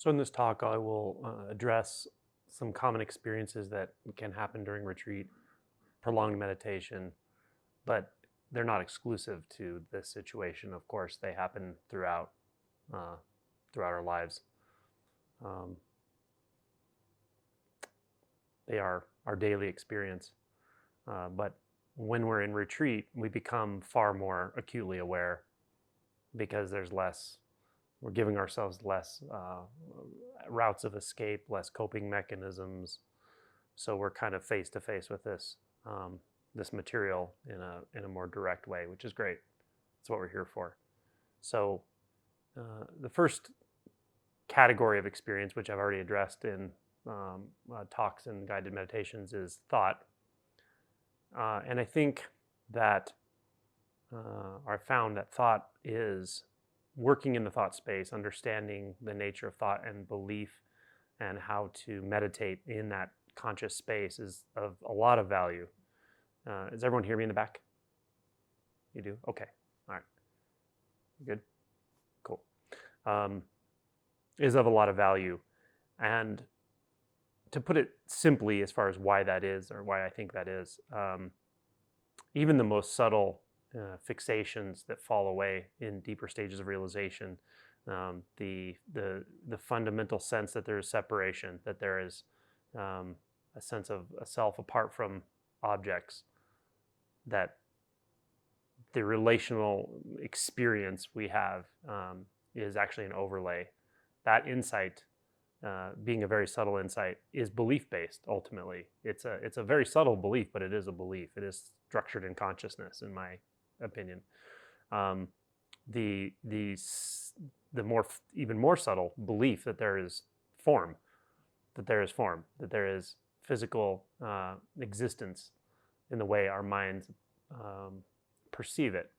So in this talk, I will address some common experiences that can happen during retreat, prolonged meditation, but they're not exclusive to this situation. Of course, they happen uh, throughout our lives. Um, they are our daily experience. But when we're in retreat, we become far more acutely aware because there's less. We're giving ourselves less routes of escape, less coping mechanisms. So we're kind of face to face with this material in a more direct way, which is great. That's what we're here for. So the first category of experience, which I've already addressed in talks and guided meditations, is thought. And I think that I found that thought is working in the thought space, understanding the nature of thought and belief, and how to meditate in that conscious space is of a lot of value. Does everyone hear me in the back? You do? Okay. All right. Good. Cool. Is of a lot of value. And to put it simply, as far as why that is, or why I think that is, even the most subtle fixations that fall away in deeper stages of realization, the fundamental sense that there is separation, that there is a sense of a self apart from objects, that the relational experience we have is actually an overlay. That insight, being a very subtle insight, is belief-based. Ultimately, it's a very subtle belief, but it is a belief. It is structured in consciousness, in my opinion. The more even more subtle belief that there is form, that there is physical existence in the way our minds perceive it,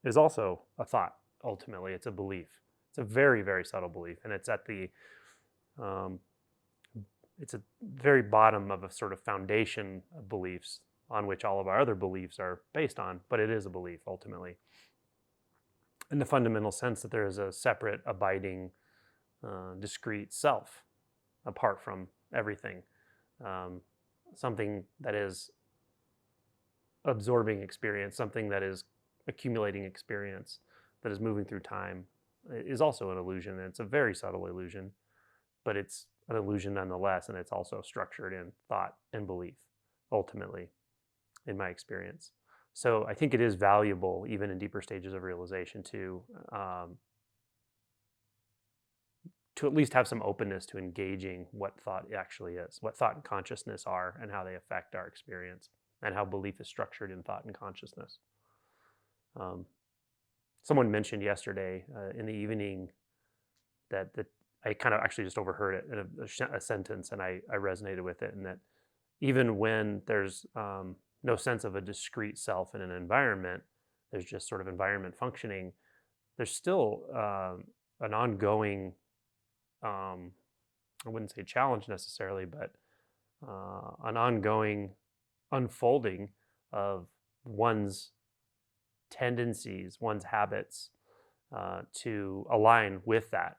is also a thought. Ultimately, it's a belief. It's a very, very subtle belief, and it's at the it's a very bottom of a sort of foundation of beliefs on which all of our other beliefs are based on, but it is a belief ultimately. In the fundamental sense that there is a separate, abiding, discrete self apart from everything, something that is absorbing experience, something that is accumulating experience, that is moving through time, is also an illusion. And it's a very subtle illusion, but it's an illusion nonetheless, and it's also structured in thought and belief, ultimately, in my experience. So I think it is valuable, even in deeper stages of realization, to at least have some openness to engaging what thought actually is, what thought and consciousness are, and how they affect our experience, and how belief is structured in thought and consciousness. Someone mentioned yesterday in the evening that I kind of actually just overheard it in a sentence, and I resonated with it, and that even when there's no sense of a discrete self in an environment, there's just sort of environment functioning, there's still an ongoing, I wouldn't say challenge necessarily, but an ongoing unfolding of one's tendencies, one's habits, to align with that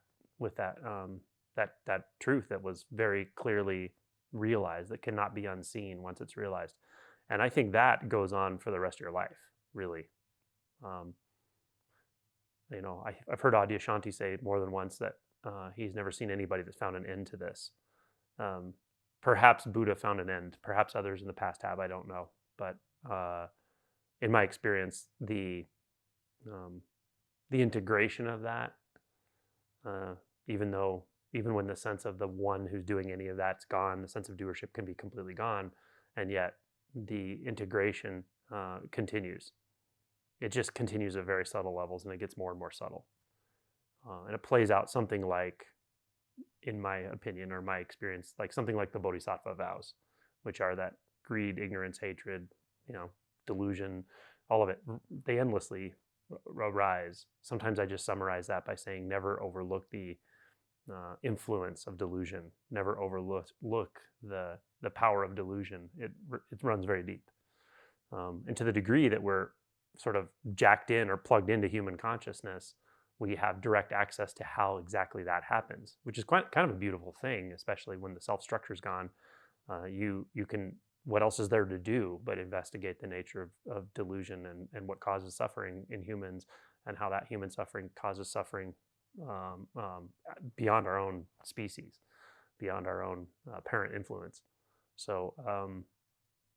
truth that was very clearly realized, that cannot be unseen once it's realized. And I think that goes on for the rest of your life, really. I've heard Adyashanti say more than once that he's never seen anybody that's found an end to this. Perhaps Buddha found an end. Perhaps others in the past have. I don't know. But in my experience, the integration of that, even when the sense of the one who's doing any of that's gone, the sense of doership can be completely gone, and yet the integration continues. It just continues at very subtle levels, and it gets more and more subtle. And it plays out something like, in my opinion or my experience, like something like the Bodhisattva vows, which are that greed, ignorance, hatred, delusion, all of it, they endlessly arise. Sometimes I just summarize that by saying never overlook the influence of delusion. Never overlook the power of delusion. It runs very deep. And to the degree that we're sort of jacked in or plugged into human consciousness, we have direct access to how exactly that happens, which is quite kind of a beautiful thing, especially when the self-structure's gone. You can, what else is there to do but investigate the nature of delusion and what causes suffering in humans, and how that human suffering causes suffering beyond our own species, beyond our own parent influence. So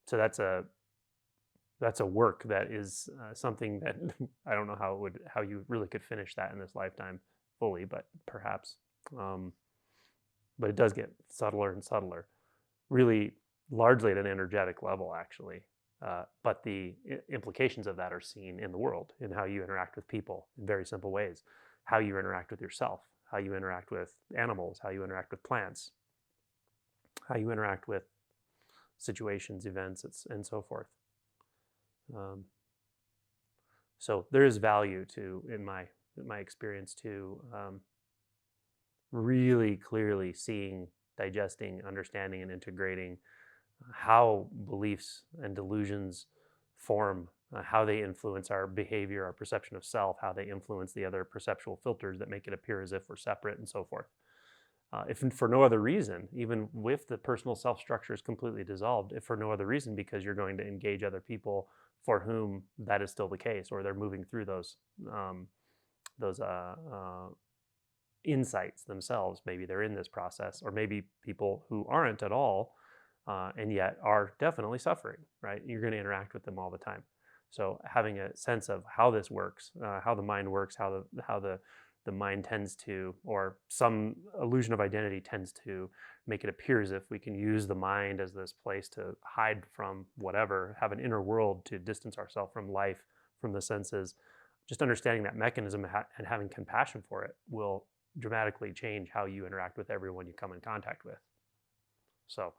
so that's a work that is something that I don't know how you really could finish that in this lifetime fully, but perhaps. But it does get subtler and subtler, really largely at an energetic level, actually. But the implications of that are seen in the world, in how you interact with people in very simple ways, how you interact with yourself, how you interact with animals, how you interact with plants, how you interact with situations, events, and so forth. So there is value to, in my experience, to really clearly seeing, digesting, understanding, and integrating how beliefs and delusions form, how they influence our behavior, our perception of self, how they influence the other perceptual filters that make it appear as if we're separate, and so forth. If for no other reason, even if the personal self-structure is completely dissolved, if for no other reason because you're going to engage other people for whom that is still the case, or they're moving through those insights themselves. Maybe they're in this process, or maybe people who aren't at all, and yet are definitely suffering, right? You're going to interact with them all the time. So having a sense of how this works, how the mind works, how the mind tends to, or some illusion of identity tends to make it appear as if we can use the mind as this place to hide from whatever, have an inner world to distance ourselves from life, from the senses. Just understanding that mechanism and having compassion for it will dramatically change how you interact with everyone you come in contact with. So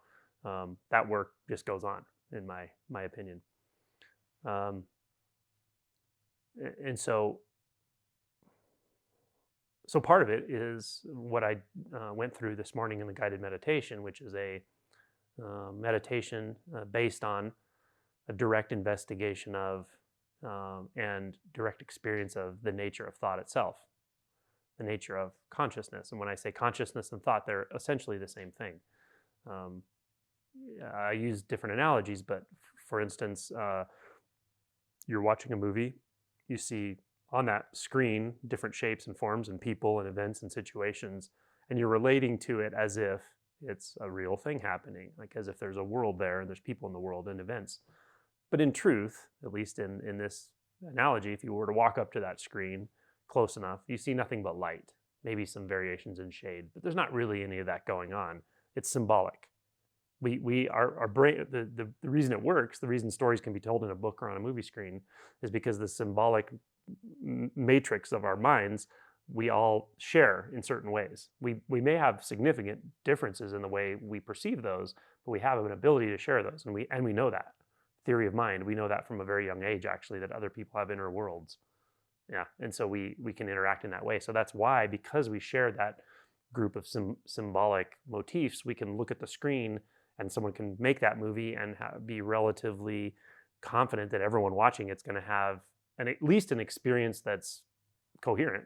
that work just goes on, in my opinion. And so part of it is what I went through this morning in the guided meditation, which is a meditation based on a direct investigation of and direct experience of the nature of thought itself, the nature of consciousness. And when I say consciousness and thought, they're essentially the same thing. I use different analogies, but for instance, you're watching a movie, you see on that screen different shapes and forms and people and events and situations, and you're relating to it as if it's a real thing happening, like as if there's a world there and there's people in the world and events. But in truth, at least in this analogy, if you were to walk up to that screen close enough, you see nothing but light, maybe some variations in shade, but there's not really any of that going on. It's symbolic. Our brain, the reason it works, the reason stories can be told in a book or on a movie screen, is because the symbolic matrix of our minds, we all share in certain ways. We may have significant differences in the way we perceive those, but we have an ability to share those, and we know that. Theory of mind, we know that from a very young age, actually, that other people have inner worlds. Yeah, and so we can interact in that way. So that's why, because we share that group of symbolic motifs, we can look at the screen and someone can make that movie and be relatively confident that everyone watching it's going to have at least an experience that's coherent,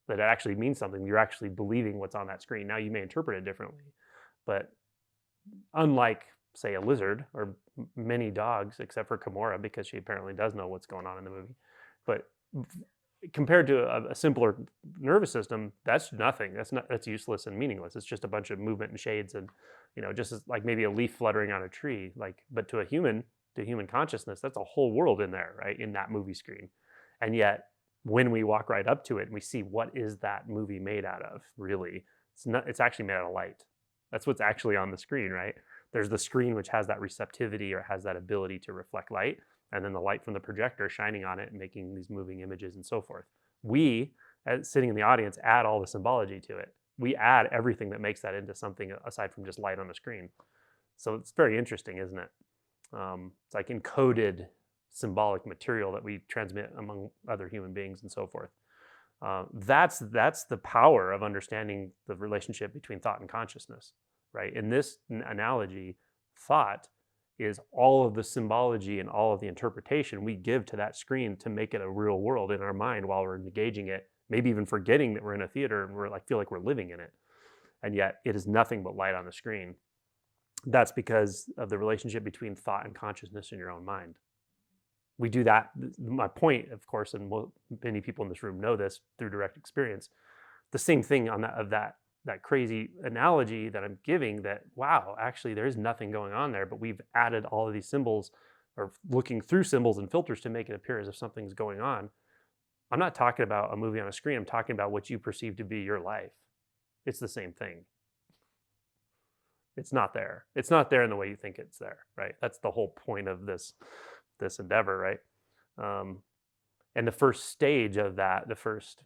that it actually means something. You're actually believing what's on that screen. Now, you may interpret it differently, but unlike, say, a lizard or many dogs, except for Kimura, because she apparently does know what's going on in the movie, but compared to a simpler nervous system, that's nothing. That's useless and meaningless. It's just a bunch of movement and shades, and just as like maybe a leaf fluttering on a tree. But to human consciousness, that's a whole world in there, right, in that movie screen. And yet, when we walk right up to it and we see what is that movie made out of, really, it's actually made out of light. That's what's actually on the screen, right? There's the screen which has that receptivity or has that ability to reflect light, and then the light from the projector shining on it and making these moving images and so forth. We, as sitting in the audience, add all the symbology to it. We add everything that makes that into something aside from just light on a screen. So it's very interesting, isn't it? It's like encoded symbolic material that we transmit among other human beings and so forth. That's the power of understanding the relationship between thought and consciousness, right? In this analogy, thought is all of the symbology and all of the interpretation we give to that screen to make it a real world in our mind while we're engaging it maybe even forgetting that we're in a theater and we're like, feel like we're living in it. And yet it is nothing but light on the screen. That's because of the relationship between thought and consciousness in your own mind. We do that. My point, of course, and many people in this room know this through direct experience, the same thing on that crazy analogy that I'm giving, that wow, actually there is nothing going on there, but we've added all of these symbols, or looking through symbols and filters to make it appear as if something's going on. I'm not talking about a movie on a screen. I'm talking about what you perceive to be your life. It's the same thing. It's not there. It's not there in the way you think it's there, right? That's the whole point of this endeavor, right? And the first stage of that, the first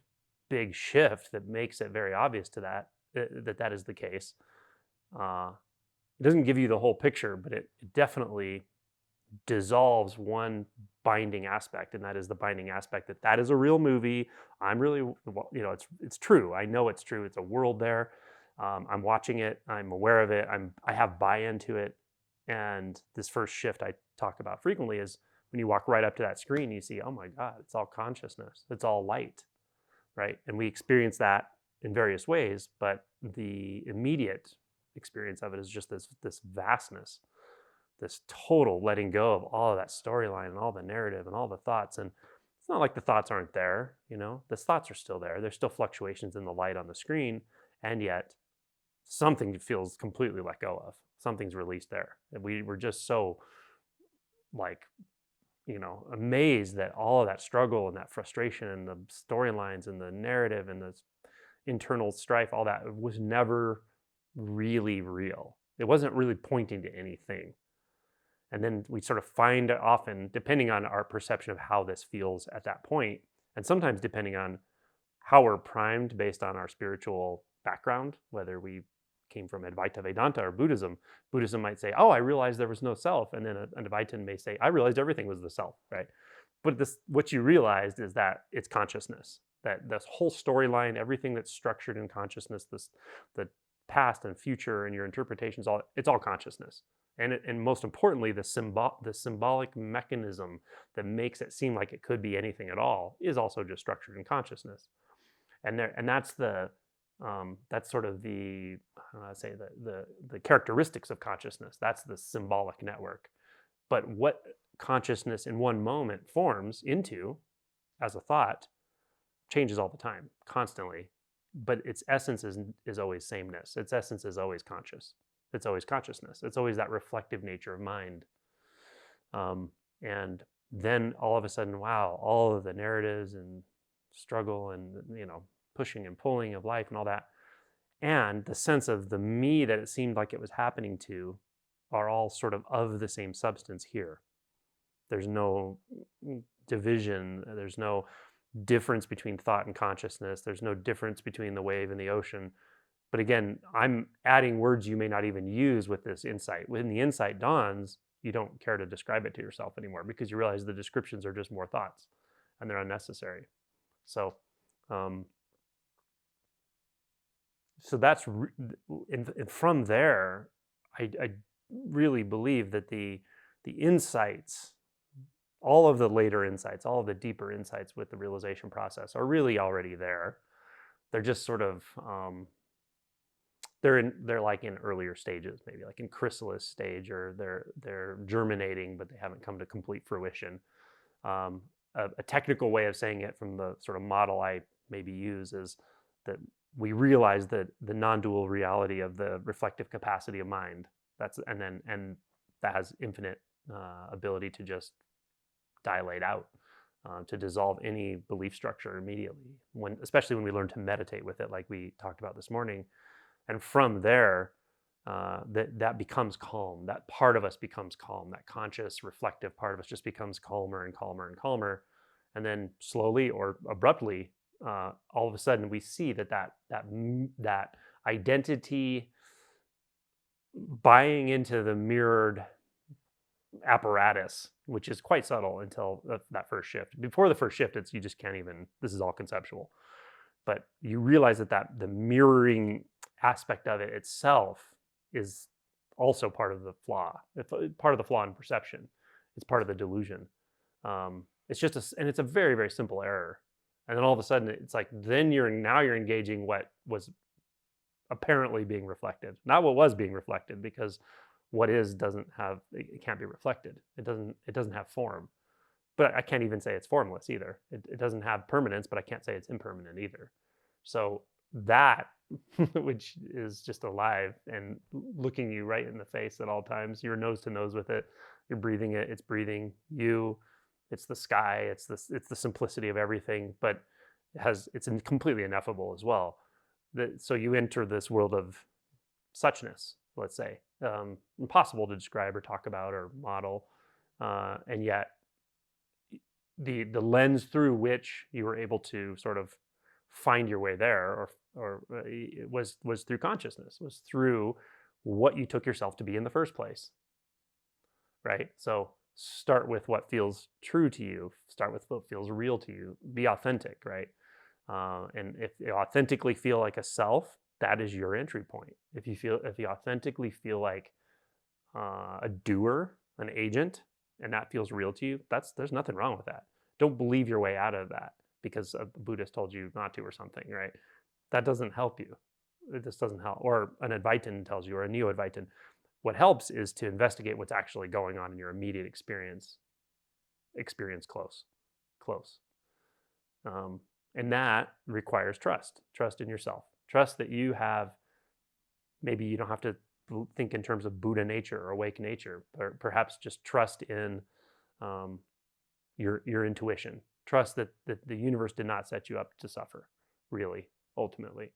big shift that makes it very obvious to that is the case. It doesn't give you the whole picture, but it definitely dissolves one binding aspect, and that is the binding aspect that is a real movie. I'm really, it's true. I know it's true. It's a world there. I'm watching it. I'm aware of it. I have buy-in to it. And this first shift I talk about frequently is when you walk right up to that screen, you see, oh my God, it's all consciousness. It's all light, right? And we experience that in various ways, but the immediate experience of it is just this vastness, this total letting go of all of that storyline and all the narrative and all the thoughts. And it's not like the thoughts aren't there, the thoughts are still there. There's still fluctuations in the light on the screen, and yet something feels completely let go of. Something's released there. And we were just so amazed that all of that struggle and that frustration and the storylines and the narrative and the internal strife, all that was never really real. It wasn't really pointing to anything. And then we sort of find often, depending on our perception of how this feels at that point, and sometimes depending on how we're primed based on our spiritual background, whether we came from Advaita Vedanta or Buddhism. Buddhism might say, oh, I realized there was no self. And then an Advaitin may say, I realized everything was the self, right? But what you realized is that it's consciousness, that this whole storyline, everything that's structured in consciousness, the past and future and your interpretations, it's all consciousness. And most importantly, the symbolic mechanism that makes it seem like it could be anything at all is also just structured in consciousness. And that's that's sort of the characteristics of consciousness. That's the symbolic network. But what consciousness in one moment forms into as a thought changes all the time, constantly. But its essence is always sameness. Its essence is always conscious. It's always consciousness. It's always that reflective nature of mind. And then all of a sudden, wow, all of the narratives and struggle and pushing and pulling of life and all that, and the sense of the me that it seemed like it was happening to, are all sort of the same substance here. There's no division. There's no difference between thought and consciousness. There's no difference between the wave and the ocean. But again, I'm adding words you may not even use with this insight. When the insight dawns, you don't care to describe it to yourself anymore, because you realize the descriptions are just more thoughts and they're unnecessary. So that's, and from there, I really believe that the insights, all of the later insights, all of the deeper insights with the realization process are really already there. They're just sort of, they're like in earlier stages, maybe like in chrysalis stage, or they're germinating, but they haven't come to complete fruition. A technical way of saying it from the sort of model I maybe use is that we realize that the non-dual reality of the reflective capacity of mind, and that has infinite ability to just dilate out, to dissolve any belief structure immediately, especially when we learn to meditate with it, like we talked about this morning. And from there, that becomes calm. That part of us becomes calm. That conscious, reflective part of us just becomes calmer and calmer and calmer. And then slowly or abruptly, all of a sudden, we see that identity buying into the mirrored apparatus, which is quite subtle until that first shift. Before the first shift, you just can't even. This is all conceptual. But you realize that the mirroring aspect of it itself is also part of the flaw. It's part of the flaw in perception. It's part of the delusion. It's just and it's a very, very simple error. And then all of a sudden, it's like, then now you're engaging what was apparently being reflected, not what was being reflected, because what is doesn't have, it can't be reflected. It doesn't have form. But I can't even say it's formless either. It doesn't have permanence, but I can't say it's impermanent either. So that, which is just alive and looking you right in the face at all times, you're nose to nose with it, you're breathing it, it's breathing you, it's the sky, it's the simplicity of everything, but it's completely ineffable as well. So you enter this world of suchness, let's say, impossible to describe or talk about or model, and yet the lens through which you were able to sort of find your way there, or it was through consciousness, was through what you took yourself to be in the first place, right? So start with what feels true to you, start with what feels real to you, be authentic, right? And if you authentically feel like a self, that is your entry point. If you authentically feel like a doer, an agent, and that feels real to you, there's nothing wrong with that. Don't believe your way out of that because a Buddhist told you not to or something, right? That doesn't help you. This doesn't help. Or an Advaitin tells you, or a Neo-Advaitin. What helps is to investigate what's actually going on in your immediate experience. Experience close. And that requires trust in yourself. Trust that you have, maybe you don't have to think in terms of Buddha nature or awake nature, or perhaps just trust in your intuition. Trust that the universe did not set you up to suffer, really, ultimately.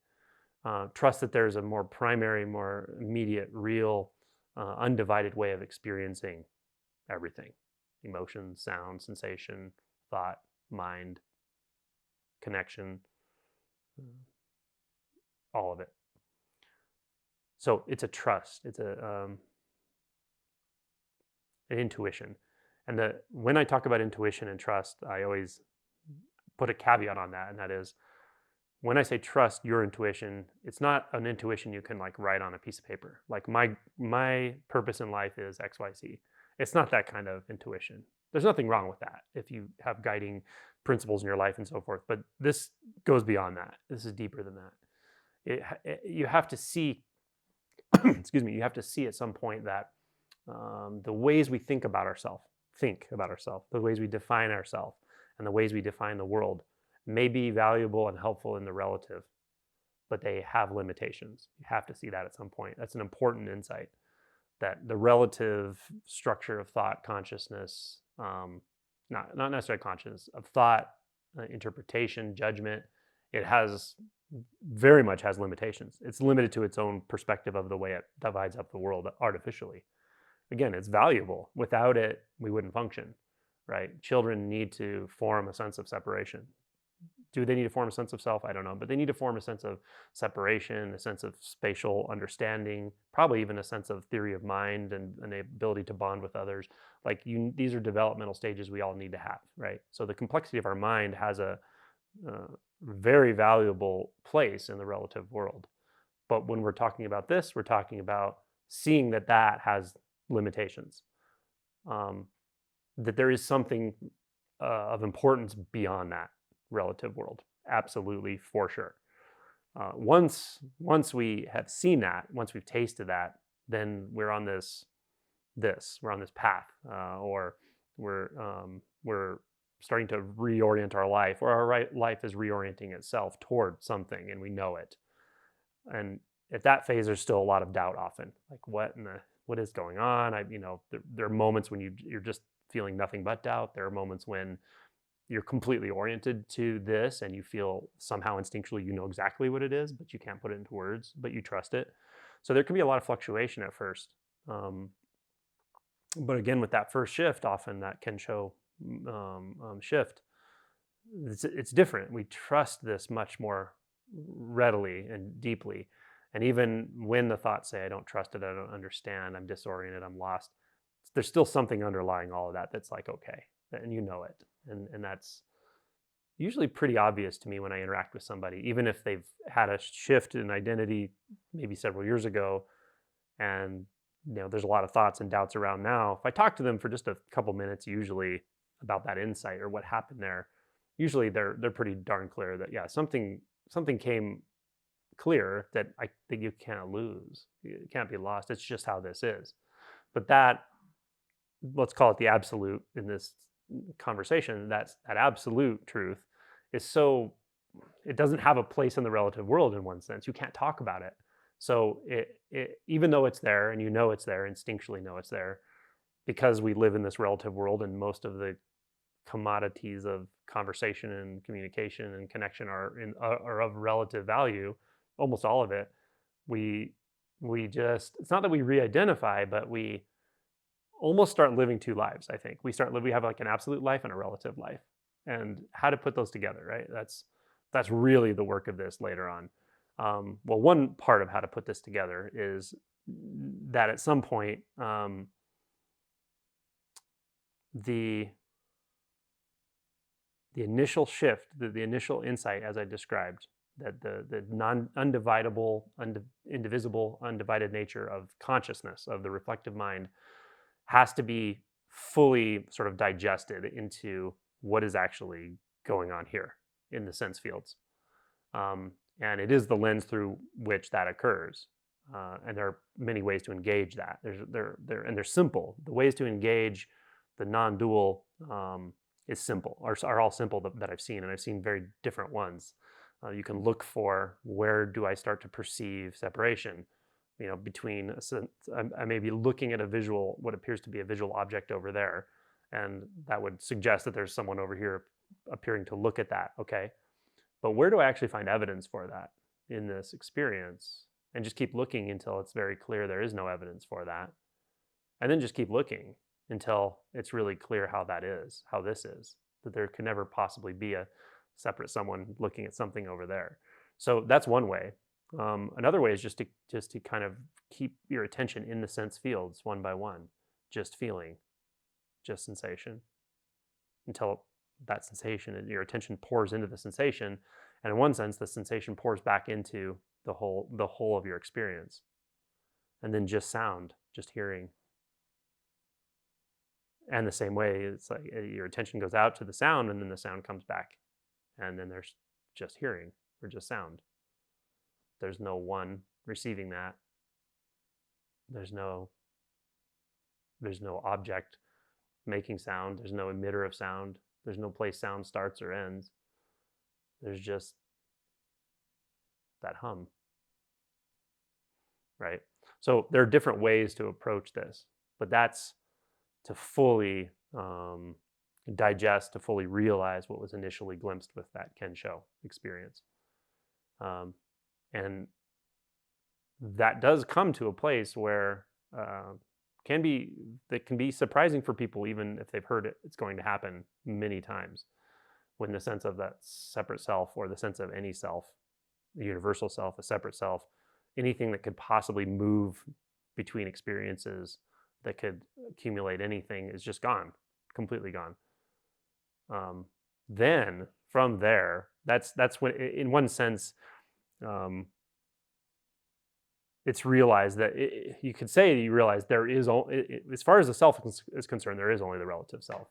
Trust that there's a more primary, more immediate, real, undivided way of experiencing everything. Emotion, sound, sensation, thought, mind, connection, all of it. So it's a trust, it's an intuition. And when I talk about intuition and trust, I always put a caveat on that, and that is, when I say trust your intuition, it's not an intuition you can like write on a piece of paper. Like my purpose in life is XYZ. It's not that kind of intuition. There's nothing wrong with that if you have guiding principles in your life and so forth. But this goes beyond that. This is deeper than that. You have to see, excuse me, you have to see at some point that the ways we think about ourselves, the ways we define ourselves, and the ways we define the world may be valuable and helpful in the relative, but they have limitations. You have to see that at some point. That's an important insight, that the relative structure of thought, consciousness, not necessarily consciousness, of thought, interpretation, judgment, it very much has limitations. It's limited to its own perspective of the way it divides up the world artificially. Again, it's valuable. Without it, we wouldn't function, right? Children need to form a sense of separation. Do they need to form a sense of self? I don't know, but they need to form a sense of separation, a sense of spatial understanding, probably even a sense of theory of mind and the ability to bond with others. Like these are developmental stages we all need to have, right? So the complexity of our mind has a very valuable place in the relative world. But when we're talking about this, we're talking about seeing that has limitations, that there is something of importance beyond that relative world. Absolutely, for sure. Once we have seen that, once we've tasted that, then we're on this path, or we're starting to reorient our life, or our life is reorienting itself toward something, and we know it. And at that phase, there's still a lot of doubt often, like what is going on? There are moments when you're just feeling nothing but doubt. There are moments when you're completely oriented to this and you feel somehow instinctually you know exactly what it is, but you can't put it into words, but you trust it. So there can be a lot of fluctuation at first. But again, with that first shift, often that Kensho shift, it's different. We trust this much more readily and deeply. And even when the thoughts say, I don't trust it, I don't understand, I'm disoriented, I'm lost, there's still something underlying all of that that's like, okay, and you know it. And that's usually pretty obvious to me when I interact with somebody, even if they've had a shift in identity maybe several years ago, and there's a lot of thoughts and doubts around now. If I talk to them for just a couple minutes, usually about that insight or what happened there, usually they're pretty darn clear that, yeah, something came clear that I think you can't lose. It can't be lost. It's just how this is. But that, let's call it the absolute in this conversation, that absolute truth is so, it doesn't have a place in the relative world in one sense. You can't talk about it. So it even though it's there and you know it's there, instinctually know it's there, because we live in this relative world and most of the commodities of conversation and communication and connection are of relative value, almost all of it. We we just, it's not that we re-identify, but we almost start living two lives. I think we have like an absolute life and a relative life, and how to put those together, right? That's really the work of this later on. Well, one part of how to put this together is that at some point, the initial shift, the initial insight, as I described, that the undividable, indivisible, undivided nature of consciousness, of the reflective mind, has to be fully sort of digested into what is actually going on here in the sense fields. And it is the lens through which that occurs. And there are many ways to engage that. They're simple. The ways to engage the non-dual is simple, are all simple that I've seen, and I've seen very different ones. You can look for, where do I start to perceive separation? Between I may be looking at what appears to be a visual object over there, and that would suggest that there's someone over here appearing to look at that. Okay, but where do I actually find evidence for that in this experience? And just keep looking until it's very clear there is no evidence for that, and then just keep looking until it's really clear how this is, that there could never possibly be a separate someone looking at something over there. So that's one way. Another way is just to kind of keep your attention in the sense fields one by one, just feeling, just sensation, until that sensation, your attention pours into the sensation, and in one sense, the sensation pours back into the whole of your experience, and then just sound, just hearing. And the same way, it's like your attention goes out to the sound, and then the sound comes back, and then there's just hearing or just sound. There's no one receiving that. There's no object making sound. There's no emitter of sound. There's no place sound starts or ends. There's just that hum, right? So there are different ways to approach this, but that's to fully digest, to fully realize what was initially glimpsed with that Kensho experience. And that does come to a place where can be surprising for people, even if they've heard it's going to happen many times, when the sense of that separate self, or the sense of any self, the universal self, a separate self, anything that could possibly move between experiences, that could accumulate anything, is just gone, completely gone. Then from there, that's when, in one sense, it's realized that you could say you realize there is as far as the self is concerned, there is only the relative self.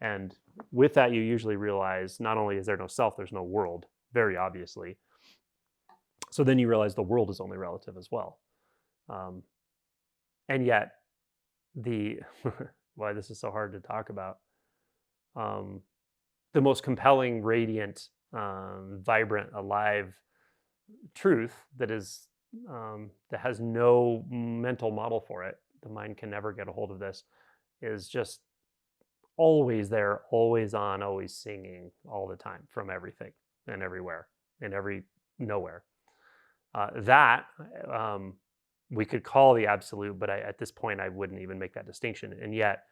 And with that, you usually realize not only is there no self, there's no world, very obviously. So then you realize the world is only relative as well. And yet, why this is so hard to talk about, the most compelling, radiant, vibrant, alive truth that has no mental model for it, the mind can never get a hold of this, is just always there, always on, always singing all the time, from everything and everywhere and nowhere. That we could call the absolute, but at this point I wouldn't even make that distinction. And yet,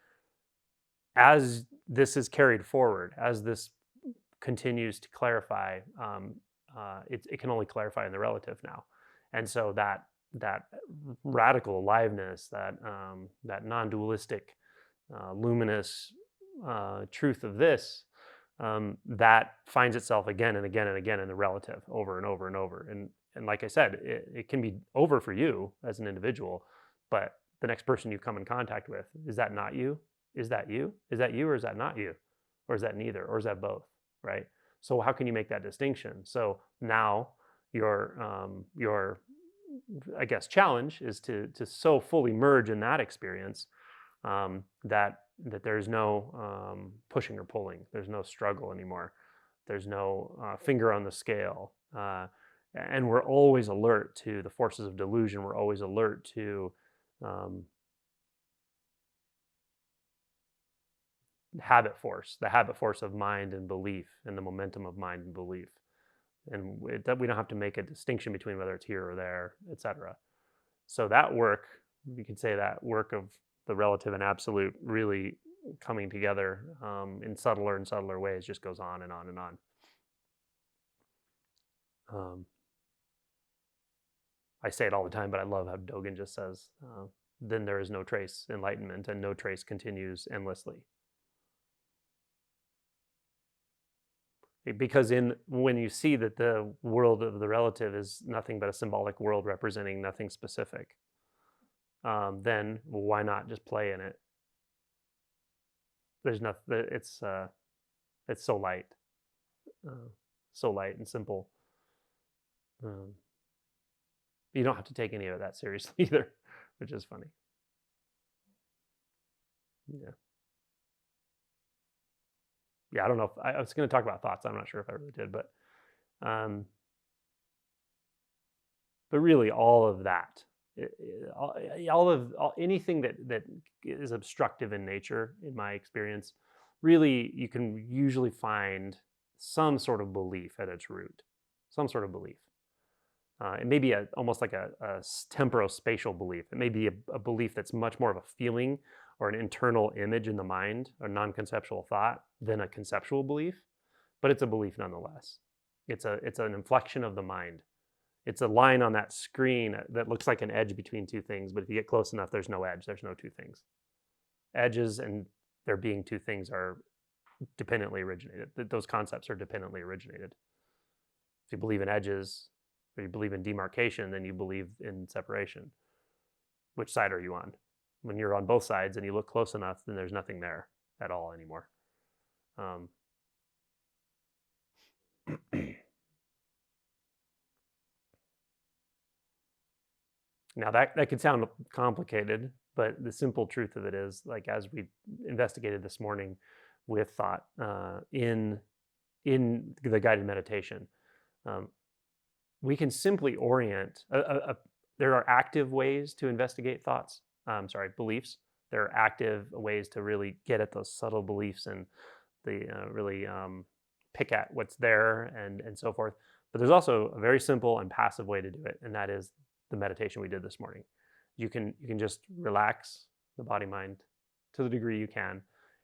as this is carried forward, as this continues to clarify, it can only clarify in the relative now. And so that radical aliveness, that non-dualistic, luminous truth of this, that finds itself again and again and again in the relative, over and over and over. And like I said, it can be over for you as an individual, but the next person you come in contact with, is that not you? Is that you? Is that you, or is that not you? Or is that neither? Or is that both? right? So how can you make that distinction? So now your I guess challenge is to so fully merge in that experience, that there's no pushing or pulling. There's no struggle anymore. There's no finger on the scale. And we're always alert to the forces of delusion. We're always alert to um, the habit force of mind and belief, and the momentum of mind and belief. And that we don't have to make a distinction between whether it's here or there, etc. So that work, you could say that work of the relative and absolute really coming together in subtler and subtler ways just goes on and on and on. I say it all the time, but I love how Dogen just says, then there is no trace enlightenment, and no trace continues endlessly. Because when you see that the world of the relative is nothing but a symbolic world representing nothing specific, then why not just play in it? There's nothing. It's so light, and simple. You don't have to take any of that seriously either, which is funny. Yeah, I don't know if I was going to talk about thoughts. I'm not sure if I really did, but really all of that, anything that is obstructive in nature, in my experience, really you can usually find some sort of belief at its root, some sort of belief. It may be almost like a temporospatial belief. It may be a belief that's much more of a feeling or an internal image in the mind, a non-conceptual thought, than a conceptual belief, but it's a belief nonetheless. It's an inflection of the mind. It's a line on that screen that looks like an edge between two things, but if you get close enough, there's no edge. There's no two things. Edges and there being two things are dependently originated. Those concepts are dependently originated. If you believe in edges, or you believe in demarcation, then you believe in separation. Which side are you on? When you're on both sides and you look close enough, then there's nothing there at all anymore. Now that could sound complicated, but the simple truth of it is, like as we investigated this morning with thought in the guided meditation, we can simply orient. There are active ways to investigate thoughts. Beliefs. There are active ways to really get at those subtle beliefs and really pick at what's there and so forth. But there's also a very simple and passive way to do it, and that is the meditation we did this morning. You can just relax the body mind to the degree you can,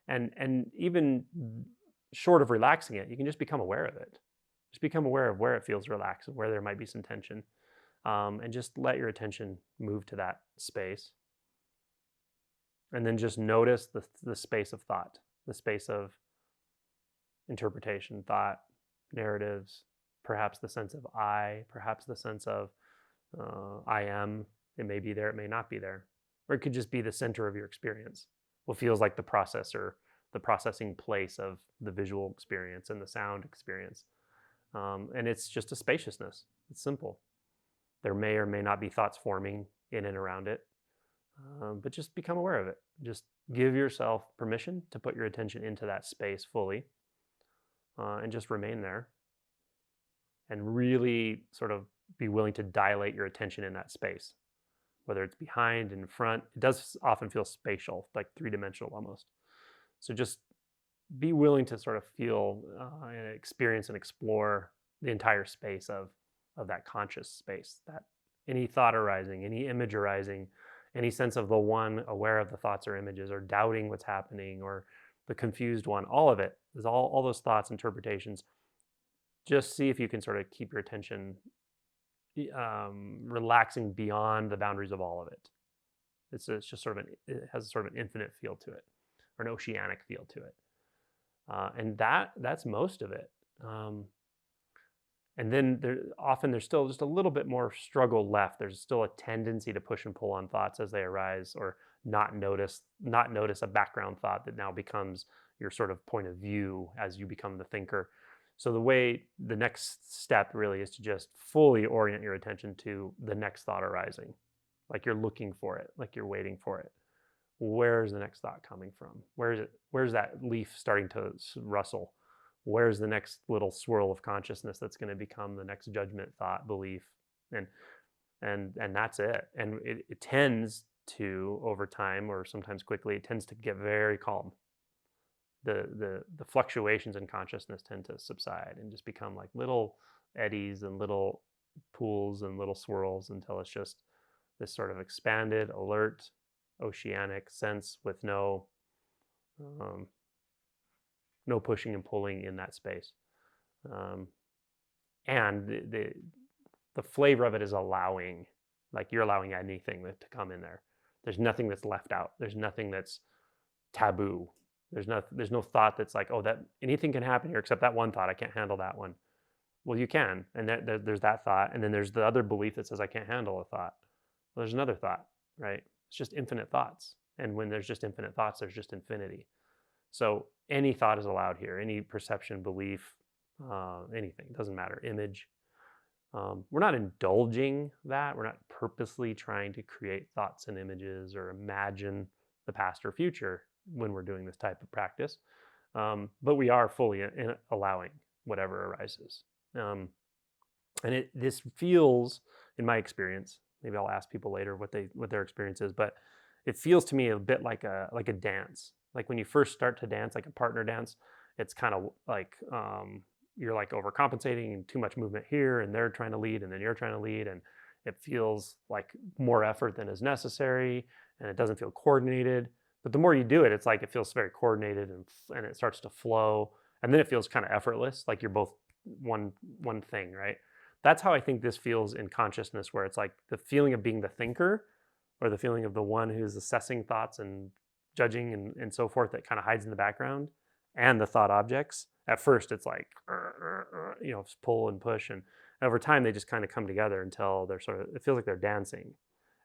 and even short of relaxing it, you can just become aware of it. Just become aware of where it feels relaxed and where there might be some tension, and just let your attention move to that space. And then just notice the space of thought, the space of interpretation, thought, narratives, perhaps the sense of I, perhaps the sense of I am. It may be there, it may not be there. Or it could just be the center of your experience. What feels like the processor, the processing place of the visual experience and the sound experience. And it's just a spaciousness. It's simple. There may or may not be thoughts forming in and around it, but just become aware of it. Just give yourself permission to put your attention into that space fully, and just remain there. And really sort of be willing to dilate your attention in that space, whether it's behind, in front. It does often feel spatial, like three-dimensional almost. So just be willing to sort of feel and experience and explore the entire space of that conscious space, that any thought arising, any image arising, any sense of the one aware of the thoughts or images, or doubting what's happening, or the confused one, all of it is all those thoughts, interpretations. Just see if you can sort of keep your attention relaxing beyond the boundaries of all of it. It's just sort of it has sort of an infinite feel to it, or an oceanic feel to it. And that's most of it. And then there's still just a little bit more struggle left. There's still a tendency to push and pull on thoughts as they arise, or not notice a background thought that now becomes your sort of point of view as you become the thinker. So the next step really is to just fully orient your attention to the next thought arising. Like you're looking for it, like you're waiting for it. Where's the next thought coming from? Where is it? Where's that leaf starting to rustle? Where's the next little swirl of consciousness that's going to become the next judgment, thought, belief? And and that's it. And it tends to, over time or sometimes quickly, it tends to get very calm. The fluctuations in consciousness tend to subside and just become like little eddies and little pools and little swirls until it's just this sort of expanded, alert, oceanic sense with um, no pushing and pulling in that space. And the flavor of it is allowing, like you're allowing anything to come in there. There's nothing that's left out. There's nothing that's taboo. There's no thought that's like, oh, that anything can happen here except that one thought. I can't handle that one. Well, you can, and there's that thought, and then there's the other belief that says I can't handle a thought. Well, there's another thought, right? It's just infinite thoughts, and when there's just infinite thoughts, there's just infinity. So any thought is allowed here. Any perception, belief, anything, doesn't matter. Image. We're not indulging that. We're not purposely trying to create thoughts and images or imagine the past or future when we're doing this type of practice. But we are fully allowing whatever arises. And this feels, in my experience, maybe I'll ask people later what their experience is, but it feels to me a bit like a dance. Like when you first start to dance, like a partner dance, it's kind of like you're like overcompensating and too much movement here, and they're trying to lead, and then you're trying to lead, and it feels like more effort than is necessary, and it doesn't feel coordinated. But the more you do it, it's like it feels very coordinated, and it starts to flow, and then it feels kind of effortless, like you're both one thing, right? That's how I think this feels in consciousness, where it's like the feeling of being the thinker, or the feeling of the one who's assessing thoughts and judging and so forth, that kind of hides in the background, and the thought objects. At first, it's like pull and push, and over time they just kind of come together until they're sort of, it feels like they're dancing.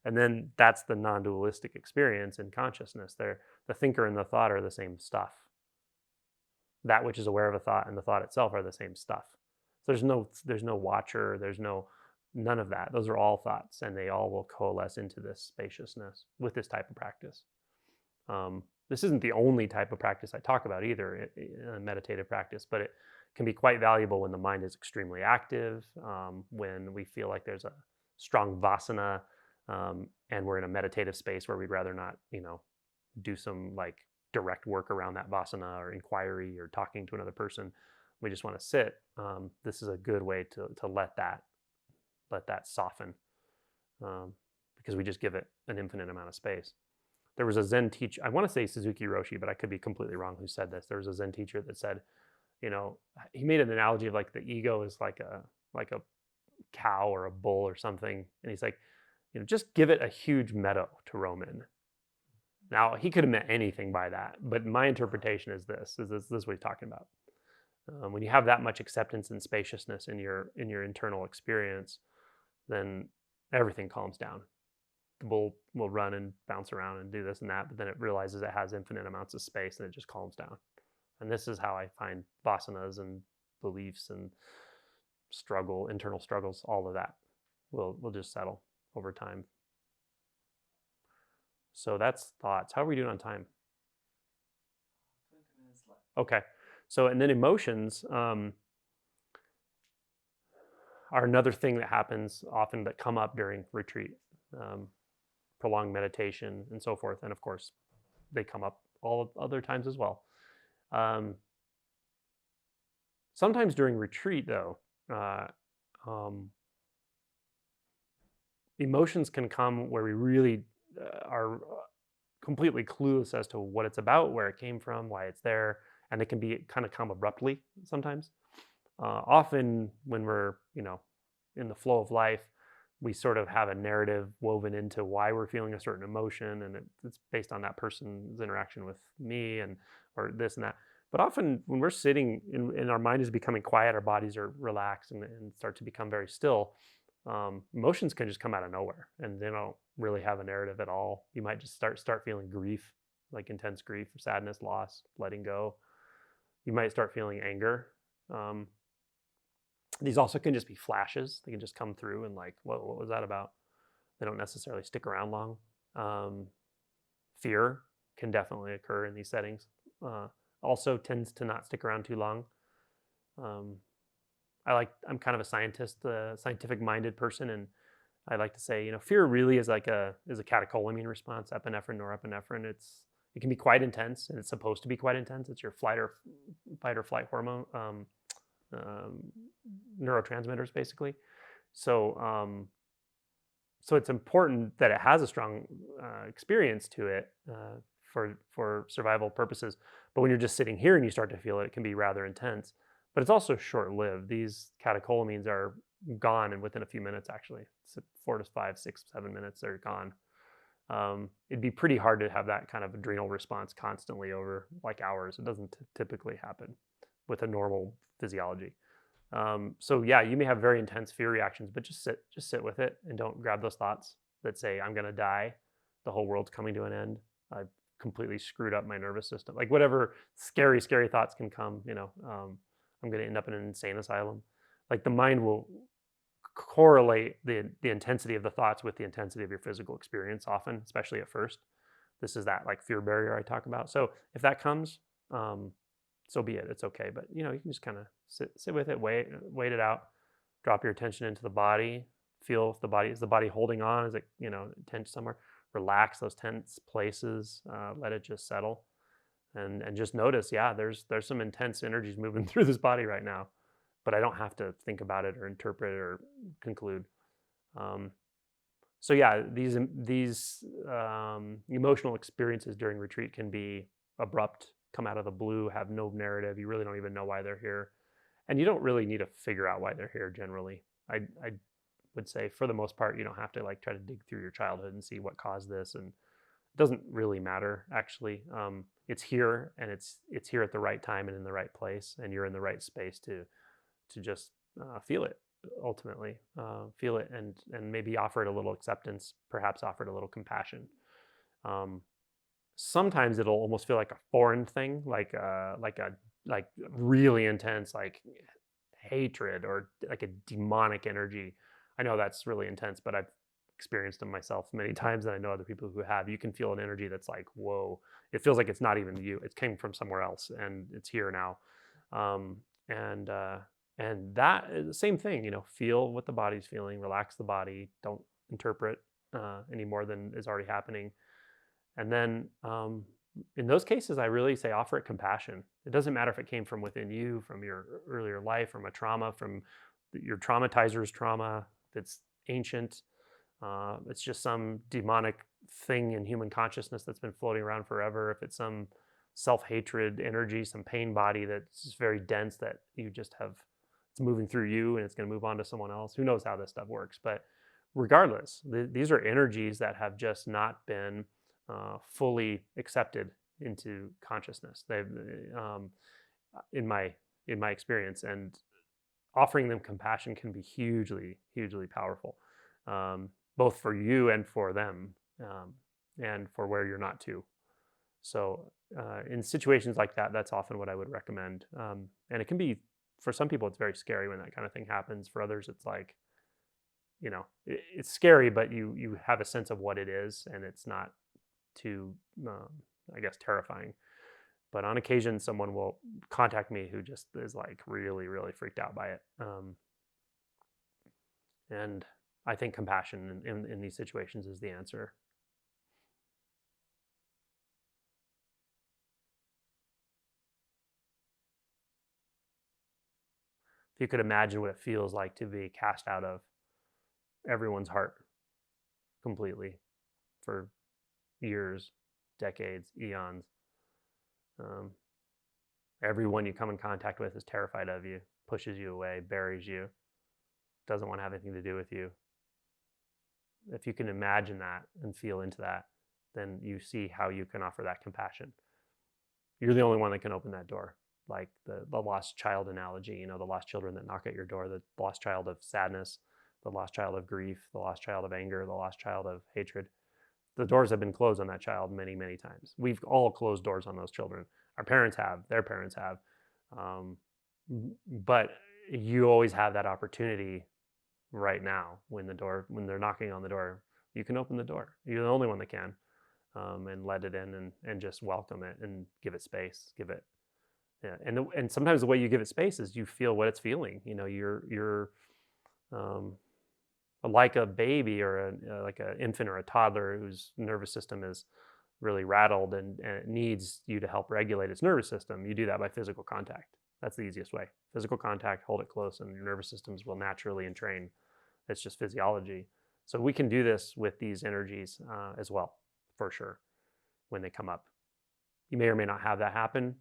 And then that's the non-dualistic experience in consciousness. The thinker and the thought are the same stuff. That which is aware of a thought and the thought itself are the same stuff. So there's no watcher, none of that. Those are all thoughts, and they all will coalesce into this spaciousness with this type of practice. This isn't the only type of practice I talk about either, meditative practice, but it can be quite valuable when the mind is extremely active, when we feel like there's a strong vasana, and we're in a meditative space where we'd rather not, do some like direct work around that vasana or inquiry or talking to another person. We just want to sit. This is a good way to let that soften, because we just give it an infinite amount of space. There was a Zen teacher, I want to say Suzuki Roshi, but I could be completely wrong, who said this. There was a Zen teacher that said, he made an analogy of like the ego is like a cow or a bull or something. And he's like, just give it a huge meadow to roam in. Now, he could have meant anything by that, but my interpretation is this what he's talking about. When you have that much acceptance and spaciousness in your internal experience, then everything calms down. The bull will run and bounce around and do this and that, but then it realizes it has infinite amounts of space, and it just calms down. And this is how I find vasanas and beliefs and internal struggles, all of that will just settle over time. So that's thoughts. How are we doing on time? 20 minutes left. Okay. So, and then emotions are another thing that happens often, that come up during retreat, prolonged meditation and so forth. And of course, they come up all other times as well. Sometimes during retreat, though, emotions can come where we really are completely clueless as to what it's about, where it came from, why it's there, and it can be kind of come abruptly sometimes. Often when we're, in the flow of life, we sort of have a narrative woven into why we're feeling a certain emotion, and it's based on that person's interaction with me or this and that. But often when we're sitting and our mind is becoming quiet, our bodies are relaxed and start to become very still, emotions can just come out of nowhere, and they don't really have a narrative at all. You might just start feeling grief, like intense grief, sadness, loss, letting go. You might start feeling anger. These also can just be flashes. They can just come through and like, whoa, what was that about? They don't necessarily stick around long. Um, Fear can definitely occur in these settings. Also tends to not stick around too long. Um, I'm kind of a scientist, scientific minded person, and I like to say, fear really is like a catecholamine response, epinephrine, norepinephrine. It can be quite intense, and it's supposed to be quite intense. It's your fight or flight hormone, um, neurotransmitters, basically. So, so it's important that it has a strong experience to it for survival purposes. But when you're just sitting here and you start to feel it, it can be rather intense. But it's also short-lived. These catecholamines are gone and within a few minutes, actually. 4 to 5, 6, 7 minutes, they're gone. It'd be pretty hard to have that kind of adrenal response constantly over like hours. It doesn't typically happen with a normal physiology. So yeah, you may have very intense fear reactions, but just sit with it and don't grab those thoughts that say, I'm going to die. The whole world's coming to an end. I've completely screwed up my nervous system. Like whatever scary thoughts can come, I'm going to end up in an insane asylum. Like the mind will correlate the intensity of the thoughts with the intensity of your physical experience often, especially at first. This is that like fear barrier I talk about. So if that comes, so be it. It's okay. But you can just kind of sit with it, wait it out, drop your attention into the body, feel if is the body holding on? Is it, tense somewhere? Relax those tense places, let it just settle. And just notice, yeah, there's some intense energies moving through this body right now, but I don't have to think about it or interpret it or conclude. Um, so yeah, these emotional experiences during retreat can be abrupt, come out of the blue, have no narrative. You really don't even know why they're here, and you don't really need to figure out why they're here. Generally, I would say for the most part, you don't have to like try to dig through your childhood and see what caused this, and it doesn't really matter actually. It's here, and it's here at the right time and in the right place, and you're in the right space to just feel it ultimately, feel it and maybe offer it a little acceptance, perhaps offer it a little compassion. um, Sometimes it'll almost feel like a foreign thing, like really intense like hatred or like a demonic energy. I know that's really intense, but I've experienced them myself many times, and I know other people who have. You can feel an energy that's like, whoa, it feels like it's not even you, it came from somewhere else and it's here now. um, and uh, and that is the same thing. Feel what the body's feeling, relax the body, don't interpret any more than is already happening. And then in those cases, I really say offer it compassion. It doesn't matter if it came from within you, from your earlier life, from a trauma, from your traumatizer's trauma, if it's ancient, it's just some demonic thing in human consciousness that's been floating around forever. If it's some self-hatred energy, some pain body that's just very dense that you just have, it's moving through you and it's going to move on to someone else. Who knows how this stuff works? But regardless, these are energies that have just not been fully accepted into consciousness. They've, um, in my experience, and offering them compassion can be hugely powerful, both for you and for them, and for where you're not to. So in situations like that, that's often what I would recommend. And it can be, for some people, it's very scary when that kind of thing happens. For others, it's like, it's scary, but you have a sense of what it is, and it's not too, I guess, terrifying. But on occasion, someone will contact me who just is like really freaked out by it. And I think compassion in these situations is the answer. If you could imagine what it feels like to be cast out of everyone's heart completely for years, decades, eons. Um, Everyone you come in contact with is terrified of you, pushes you away, buries you, doesn't want to have anything to do with you. If you can imagine that and feel into that, then you see how you can offer that compassion. You're the only one that can open that door. Like the lost child analogy, the lost children that knock at your door, the lost child of sadness, the lost child of grief, the lost child of anger, the lost child of hatred. The doors have been closed on that child many times. We've all closed doors on those children. Our parents have, their parents have. But you always have that opportunity right now when they're knocking on the door. You can open the door. You're the only one that can, and let it in and just welcome it and give it space. Give it, yeah. And sometimes the way you give it space is you feel what it's feeling. You're um, like a baby or like an infant or a toddler whose nervous system is really rattled and it needs you to help regulate its nervous system. You do that by physical contact. That's the easiest way. Physical contact, hold it close, and your nervous systems will naturally entrain. It's just physiology. So we can do this with these energies as well, for sure, when they come up. You may or may not have that happen,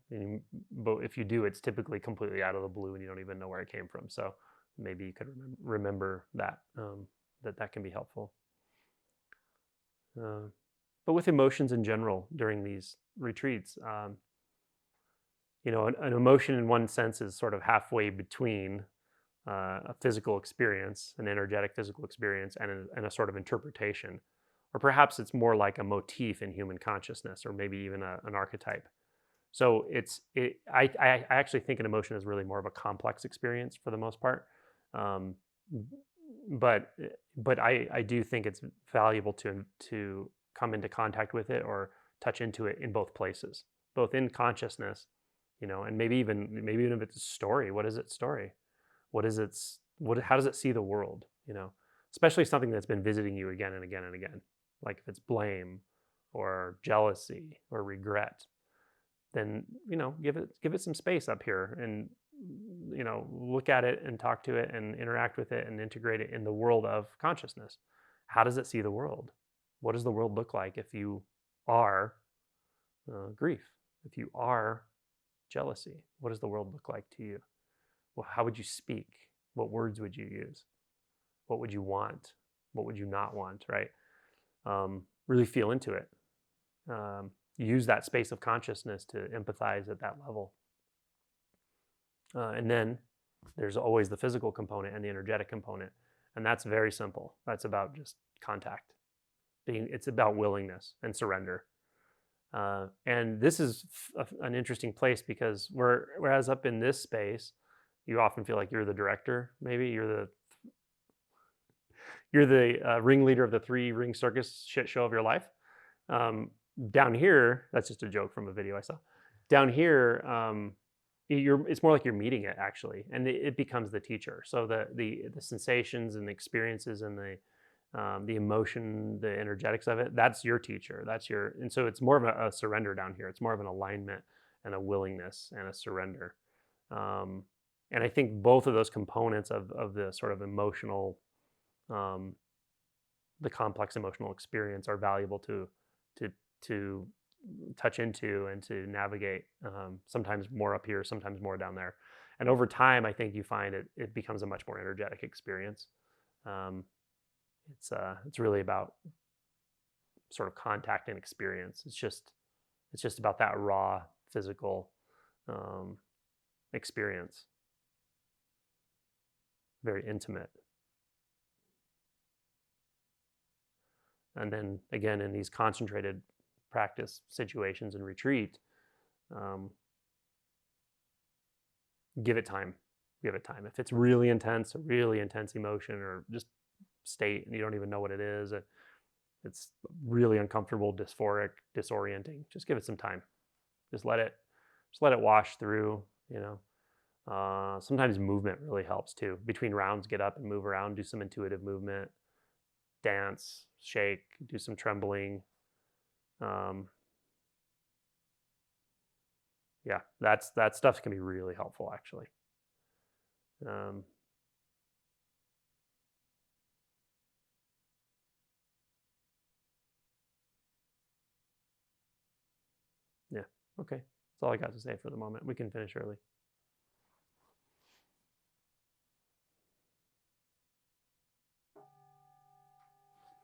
but if you do, it's typically completely out of the blue and you don't even know where it came from. So maybe you could remember that, that can be helpful. But with emotions in general during these retreats, an emotion in one sense is sort of halfway between a physical experience, an energetic physical experience, and a sort of interpretation. Or perhaps it's more like a motif in human consciousness, or maybe even an archetype. So I actually think an emotion is really more of a complex experience for the most part. Um, but I do think it's valuable to come into contact with it or touch into it in both places, both in consciousness, and maybe even if it's a story. What is its story? What is its what How does it see the world? Especially something that's been visiting you again and again and again, like if it's blame or jealousy or regret, then give it some space up here and look at it and talk to it and interact with it and integrate it in the world of consciousness. How does it see the world? What does the world look like if you are grief, if you are jealousy? What does the world look like to you? Well, how would you speak? What words would you use? What would you want? What would you not want? Right? Really feel into it. Use that space of consciousness to empathize at that level. And then there's always the physical component and the energetic component. And that's very simple. That's about just contact. It's about willingness and surrender. And this is an interesting place because whereas up in this space, you often feel like you're the director. Maybe you're the ringleader of the 3-ring circus shit show of your life. Down here, that's just a joke from a video I saw. Down here, it's more like you're meeting it actually, and it becomes the teacher. So the sensations and the experiences and the emotion, the energetics of it, that's your teacher. And so it's more of a surrender down here. It's more of an alignment and a willingness and a surrender. And I think both of those components of the sort of emotional, the complex emotional experience are valuable to touch into and to navigate. Sometimes more up here, sometimes more down there. And over time, I think you find it becomes a much more energetic experience. It's really about sort of contact and experience. It's just about that raw physical experience. Very intimate. And then again, in these concentrated practice situations and retreat, give it time. Give it time. If it's really intense, a really intense emotion or just state, and you don't even know what it is, it's really uncomfortable, dysphoric, disorienting. Just give it some time. Just let it wash through. Sometimes movement really helps too. Between rounds, get up and move around. Do some intuitive movement. Dance, shake, do some trembling. Yeah, that stuff can be really helpful actually. Yeah, okay. That's all I got to say for the moment. We can finish early.